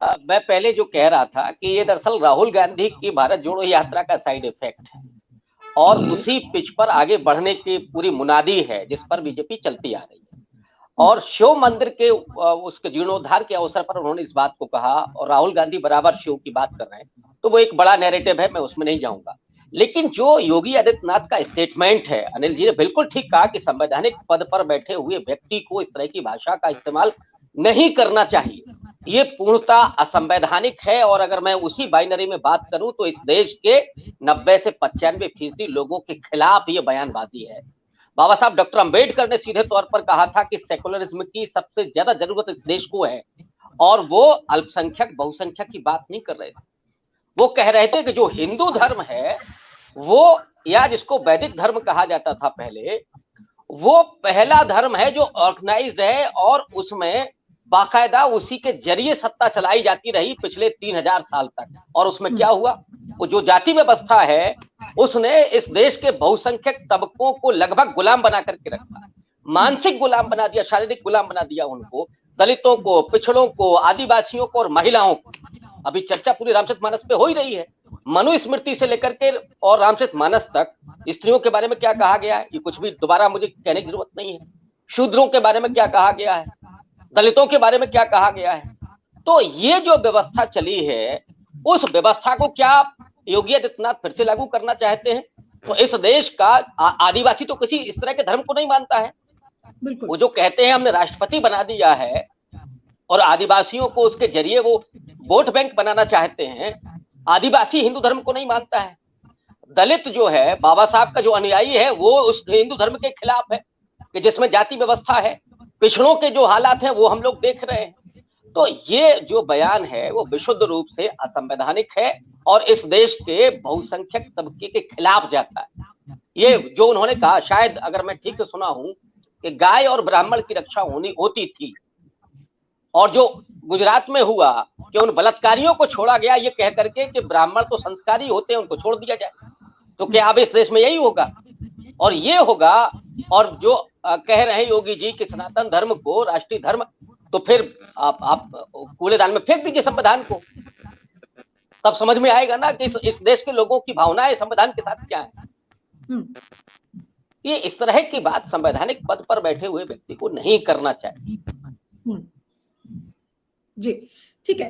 मैं पहले जो कह रहा था कि ये दरअसल राहुल गांधी की भारत जोड़ो यात्रा का साइड इफेक्ट है और उसी पिच पर आगे बढ़ने की पूरी मुनादी है जिस पर बीजेपी चलती आ रही है। और शिव मंदिर के उसके जीर्णोद्धार के अवसर पर उन्होंने इस बात को कहा और राहुल गांधी बराबर शिव की बात कर रहे हैं, तो वो एक बड़ा नैरेटिव है, मैं उसमें नहीं जाऊंगा। लेकिन जो योगी आदित्यनाथ का स्टेटमेंट है, अनिल जी ने बिल्कुल ठीक कहा कि संवैधानिक पद पर बैठे हुए व्यक्ति को इस तरह की भाषा का इस्तेमाल नहीं करना चाहिए। ये पूर्णतः असंवैधानिक है और अगर मैं उसी बाइनरी में बात करूं तो इस देश के 90 से 95% लोगों के खिलाफ ये बयानबाजी है। बाबा साहब डॉक्टर अंबेडकर ने सीधे तौर पर कहा था कि सेकुलरिज्म की सबसे ज्यादा जरूरत इस देश को है और वो अल्पसंख्यक बहुसंख्यक की बात नहीं कर रहे थे। वो कह रहे थे कि जो हिंदू धर्म है वो, या जिसको वैदिक धर्म कहा जाता था पहले, वो पहला धर्म है जो ऑर्गेनाइज्ड है और उसमें बाकायदा उसी के जरिए सत्ता चलाई जाती रही पिछले 3000 साल तक। और उसमें क्या हुआ, वो जो जाति व्यवस्था है उसने इस देश के बहुसंख्यक तबकों को लगभग गुलाम बना करके रखा, मानसिक गुलाम बना दिया, शारीरिक गुलाम बना दिया उनको, दलितों को, पिछड़ों को, आदिवासियों को और महिलाओं को। अभी चर्चा पूरी रामचरितमानस पे हो ही रही है, मनुस्मृति से लेकर के और रामचरितमानस तक स्त्रियों के बारे में क्या कहा गया है, ये कुछ भी दोबारा मुझे कहने की जरूरत नहीं है। शूद्रों के बारे में क्या कहा गया है, दलितों के बारे में क्या कहा गया है। तो ये जो व्यवस्था चली है उस व्यवस्था को क्या योगी आदित्यनाथ फिर से लागू करना चाहते हैं? तो इस देश का आदिवासी तो किसी इस तरह के धर्म को नहीं मानता है। वो जो कहते हैं हमने राष्ट्रपति बना दिया है और आदिवासियों को उसके जरिए वो वोट बैंक बनाना चाहते हैं, आदिवासी हिंदू धर्म को नहीं मानता है। दलित जो है, बाबा साहब का जो अनुयायी है, वो उस हिंदू धर्म के खिलाफ है कि जिसमें जाति व्यवस्था है। पिछड़ों के जो हालात हैं वो हम लोग देख रहे हैं। तो ये जो बयान है वो विशुद्ध रूप से असंवैधानिक है और इस देश के बहुसंख्यक तबके के खिलाफ जाता है। ये जो उन्होंने कहा, शायद अगर मैं ठीक से सुना हूं कि गाय और ब्राह्मण की रक्षा होती थी, और जो गुजरात में हुआ कि उन बलात्कारियों को छोड़ा गया ये कह करके कि ब्राह्मण तो संस्कारी होते हैं, उनको छोड़ दिया जाए। तो क्या अब इस देश में यही होगा? और ये होगा। और जो कह रहे हैं योगी जी कि सनातन धर्म को राष्ट्रीय धर्म, तो फिर आप कूड़ेदान में फेंक दीजिए संविधान को, तब समझ में आएगा ना कि इस देश के लोगों की भावनाएं संविधान के साथ क्या है। ये इस तरह की बात संवैधानिक पद पर बैठे हुए व्यक्ति को नहीं करना चाहिए। जी ठीक है।